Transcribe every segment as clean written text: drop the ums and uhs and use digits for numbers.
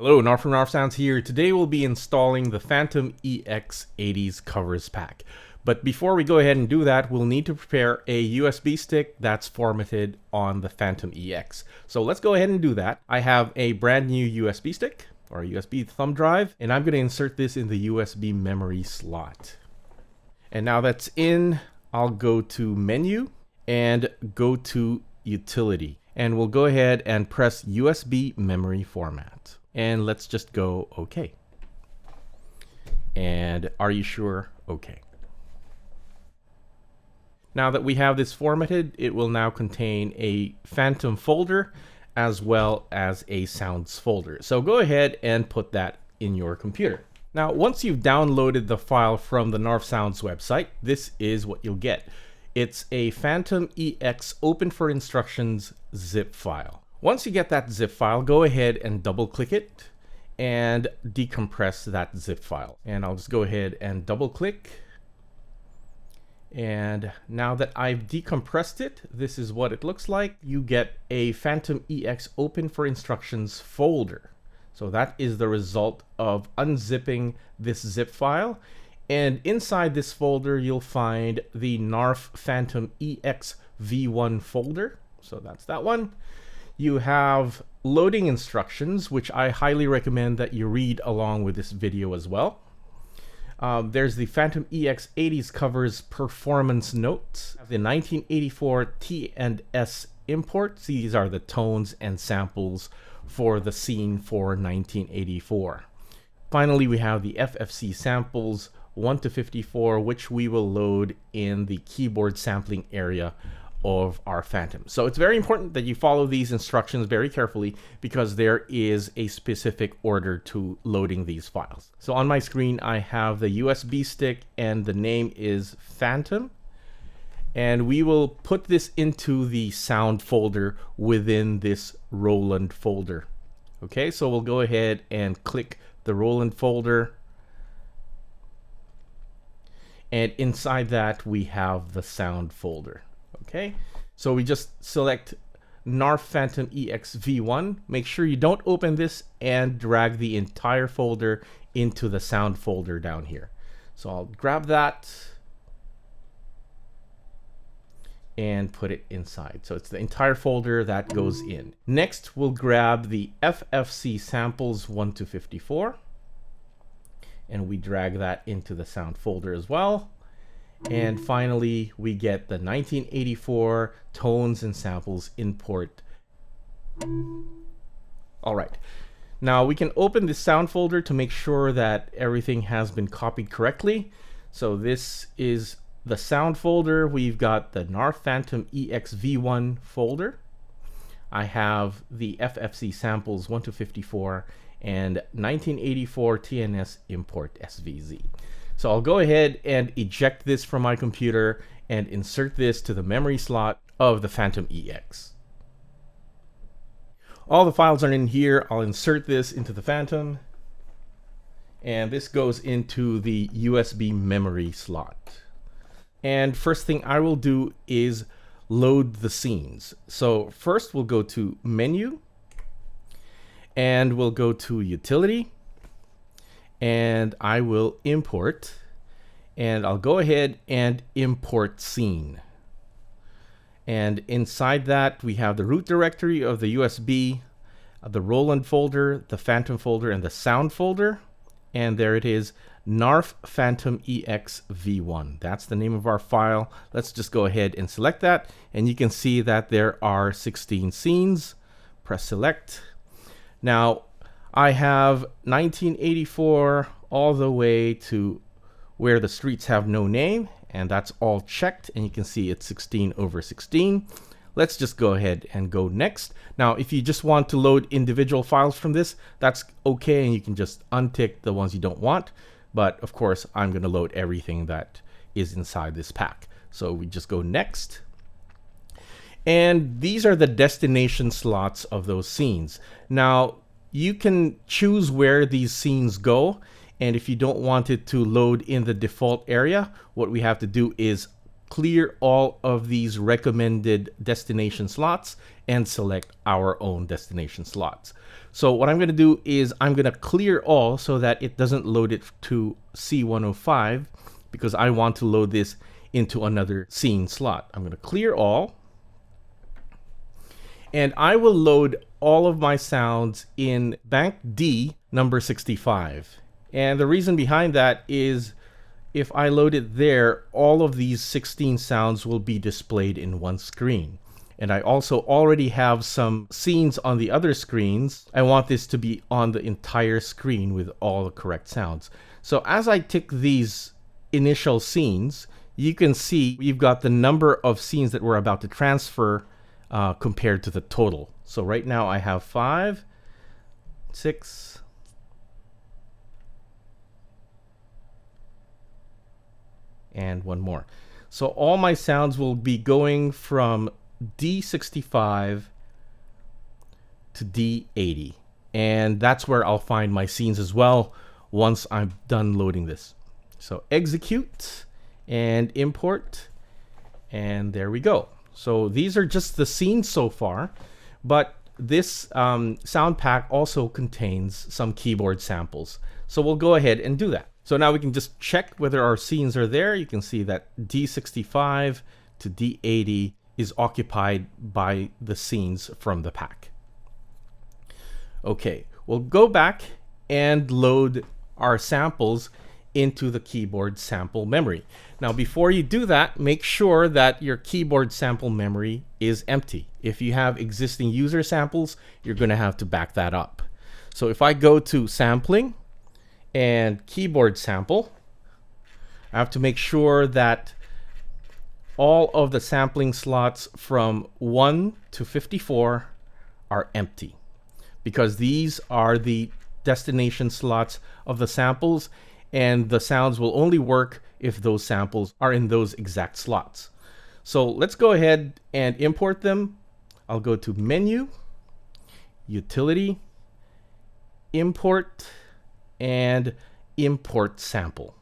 Hello, Narf from Narfsounds here. Today we'll be installing the Fantom EX 80s covers pack. But before we go ahead and do that, we'll need to prepare a USB stick that's formatted on the Fantom EX. So let's go ahead and do that. I have a brand new USB stick, or a USB thumb drive, and I'm going to insert this in the USB memory slot. And now that's in, I'll go to Menu and go to Utility. And we'll go ahead and press USB memory format. And let's just go OK. And are you sure? OK. Now that we have this formatted, it will now contain a Fantom folder as well as a sounds folder. So go ahead and put that in your computer. Now, once you've downloaded the file from the Narfsounds website, this is what you'll get. It's a Fantom EX Open for Instructions zip file. Once you get that zip file, go ahead and double click it and decompress that zip file. And I'll just go ahead and double click. And now that I've decompressed it, this is what it looks like. You get a Fantom EX Open for Instructions folder. So that is the result of unzipping this zip file. And inside this folder, you'll find the Narf Fantom EX V1 folder. So that's that one. You have loading instructions, which I highly recommend that you read along with this video as well. There's the Fantom EX 80s covers performance notes, the 1984 T&S imports. These are the tones and samples for the scene for 1984. Finally, we have the FFC samples 1 to 54, which we will load in the keyboard sampling area of our Fantom. So it's very important that you follow these instructions very carefully because there is a specific order to loading these files. So on my screen, I have the USB stick and the name is Fantom. And we will put this into the sound folder within this Roland folder. Okay, so we'll go ahead and click the Roland folder. And inside that, we have the sound folder. Okay, so we just select Narf Fantom EX V1. Make sure you don't open this and drag the entire folder into the sound folder down here. So I'll grab that and put it inside. So it's the entire folder that goes in. Next, we'll grab the FFC samples 1 to 54. And we drag that into the sound folder as well. And finally, we get the 1984 tones and samples import. All right. Now we can open the sound folder to make sure that everything has been copied correctly. So this is the sound folder. We've got the Narf Fantom EX V1 folder. I have the FFC samples 1 to 54 and 1984 TNS import SVZ. So I'll go ahead and eject this from my computer and insert this to the memory slot of the Fantom EX. All the files are in here. I'll insert this into the Fantom. And this goes into the USB memory slot. And first thing I will do is load the scenes. So first we'll go to Menu. And we'll go to Utility. And I will import, and I'll go ahead and import scene. And inside that, we have the root directory of the USB, the Roland folder, the Fantom folder, and the sound folder. And there it is, Narf Fantom EX V1. That's the name of our file. Let's just go ahead and select that. And you can see that there are 16 scenes. Press select. Now, I have 1984 all the way to where the streets have no name, and that's all checked, and you can see it's 16 over 16. Let's just go ahead and go next. Now, if you just want to load individual files from this, that's okay, and you can just untick the ones you don't want. But of course, I'm going to load everything that is inside this pack. So we just go next. And these are the destination slots of those scenes. Now, you can choose where these scenes go. And if you don't want it to load in the default area, what we have to do is clear all of these recommended destination slots and select our own destination slots. So what I'm going to do is I'm going to clear all so that it doesn't load it to C105, because I want to load this into another scene slot. I'm going to clear all, and I will load all of my sounds in bank D number 65. And the reason behind that is if I load it there, all of these 16 sounds will be displayed in one screen. And I also already have some scenes on the other screens. I want this to be on the entire screen with all the correct sounds. So as I tick these initial scenes, you can see we've got the number of scenes that we're about to transfer compared to the total. So right now I have 5, 6, and one more. So all my sounds will be going from D65 to D80. And that's where I'll find my scenes as well once I'm done loading this. So execute and import, and there we go. So these are just the scenes so far, but this sound pack also contains some keyboard samples. So we'll go ahead and do that. So now we can just check whether our scenes are there. You can see that D65 to D80 is occupied by the scenes from the pack. Okay, we'll go back and load our samples into the keyboard sample memory. Now, before you do that, make sure that your keyboard sample memory is empty. If you have existing user samples, you're going to have to back that up. So if I go to sampling and keyboard sample, I have to make sure that all of the sampling slots from 1 to 54 are empty, because these are the destination slots of the samples, and the sounds will only work if those samples are in those exact slots. So let's go ahead and import them. I'll go to Menu, Utility, Import, and Import Sample.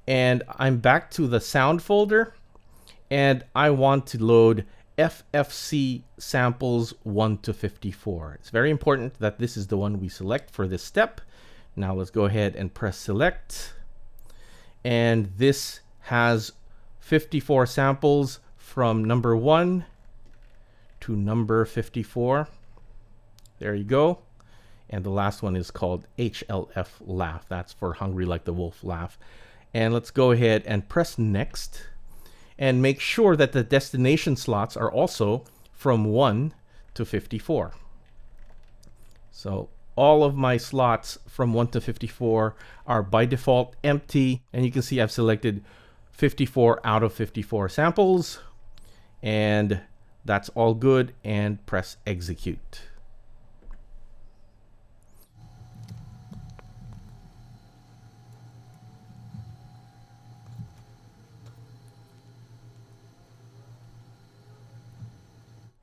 And I'm back to the sound folder, and I want to load FFC samples 1 to 54. It's very important that this is the one we select for this step. Now let's go ahead and press select. And this has 54 samples from number 1 to number 54. There you go. And the last one is called HLF Laugh. That's for Hungry Like the Wolf Laugh. And let's go ahead and press next. And make sure that the destination slots are also from 1 to 54. So all of my slots from 1 to 54 are by default empty. And you can see I've selected 54 out of 54 samples. And that's all good. And press execute.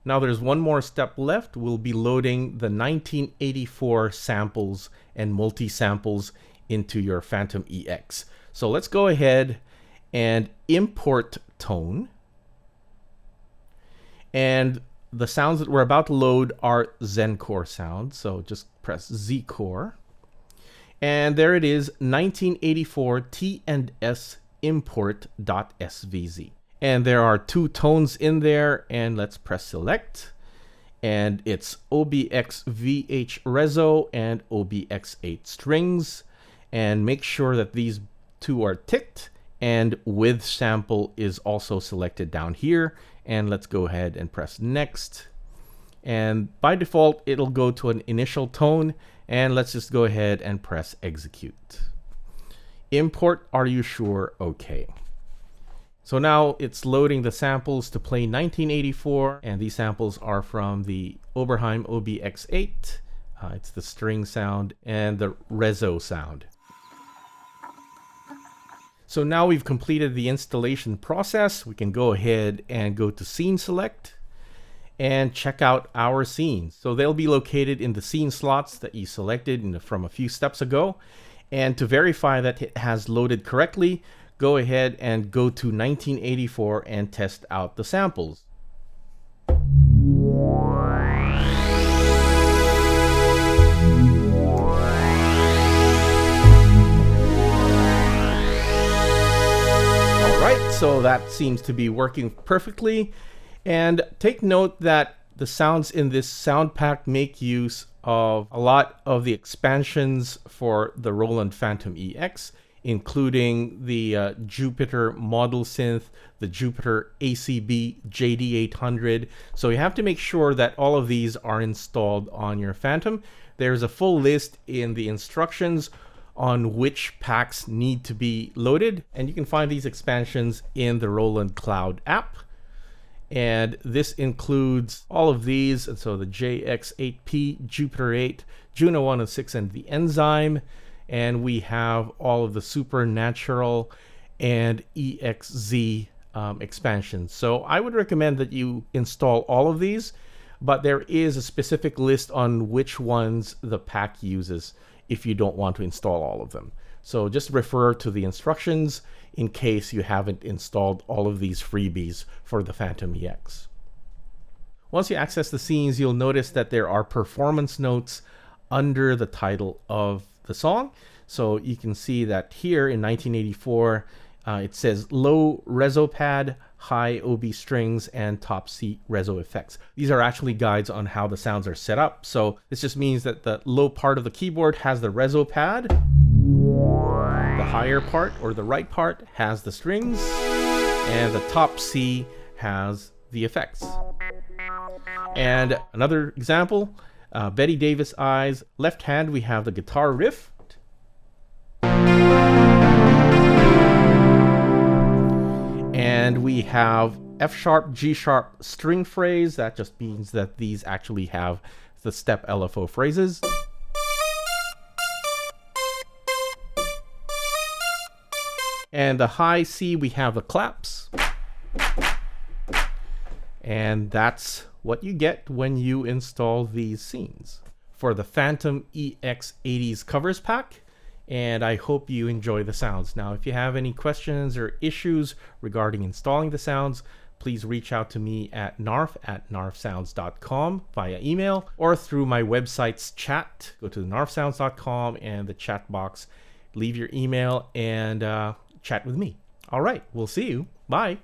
Now there's one more step left. We'll be loading the 1984 samples and multi-samples into your Fantom EX. So let's go ahead and import tone. And the sounds that we're about to load are Zencore sounds. So just press Z-Core. And there it is, 1984 T&S import.svz. And there are 2 tones in there, and let's press select. And it's OBX VH Reso and OBX8 strings. And make sure that these 2 are ticked, and with sample is also selected down here. And let's go ahead and press next. And by default, it'll go to an initial tone. And let's just go ahead and press execute. Import, are you sure? Okay. So now it's loading the samples to play 1984, and these samples are from the Oberheim OBX8. It's the string sound and the Reso sound. So now we've completed the installation process. We can go ahead and go to Scene Select and check out our scenes. So they'll be located in the scene slots that you selected from a few steps ago. And to verify that it has loaded correctly, go ahead and go to 1984 and test out the samples. Alright, so that seems to be working perfectly. And take note that the sounds in this sound pack make use of a lot of the expansions for the Roland Fantom EX, including the Jupiter model synth, the Jupiter ACB JD800. So you have to make sure that all of these are installed on your Fantom. There's a full list in the instructions on which packs need to be loaded, and you can find these expansions in the Roland Cloud app. And this includes all of these, and so the JX8P, Jupiter 8, Juno 106, and the Enzyme. And we have all of the Supernatural and EXZ expansions. So I would recommend that you install all of these, but there is a specific list on which ones the pack uses if you don't want to install all of them. So just refer to the instructions in case you haven't installed all of these freebies for the Fantom EX. Once you access the scenes, you'll notice that there are performance notes under the title of the song. So you can see that here in 1984, it says low reso pad, high OB strings, and top C reso effects. These are actually guides on how the sounds are set up. So this just means that the low part of the keyboard has the reso pad. The higher part, or the right part, has the strings, and the top C has the effects. And another example, Betty Davis Eyes, left hand we have the guitar riff, and we have F sharp, G sharp string phrase. That just means that these actually have the step LFO phrases. And the high C, we have the claps. And that's what you get when you install these scenes for the Fantom EX 80s covers pack. And I hope you enjoy the sounds. Now, if you have any questions or issues regarding installing the sounds, please reach out to me at narfsounds.com via email or through my website's chat. Go to narfsounds.com and the chat box, leave your email and chat with me. All right, we'll see you. Bye.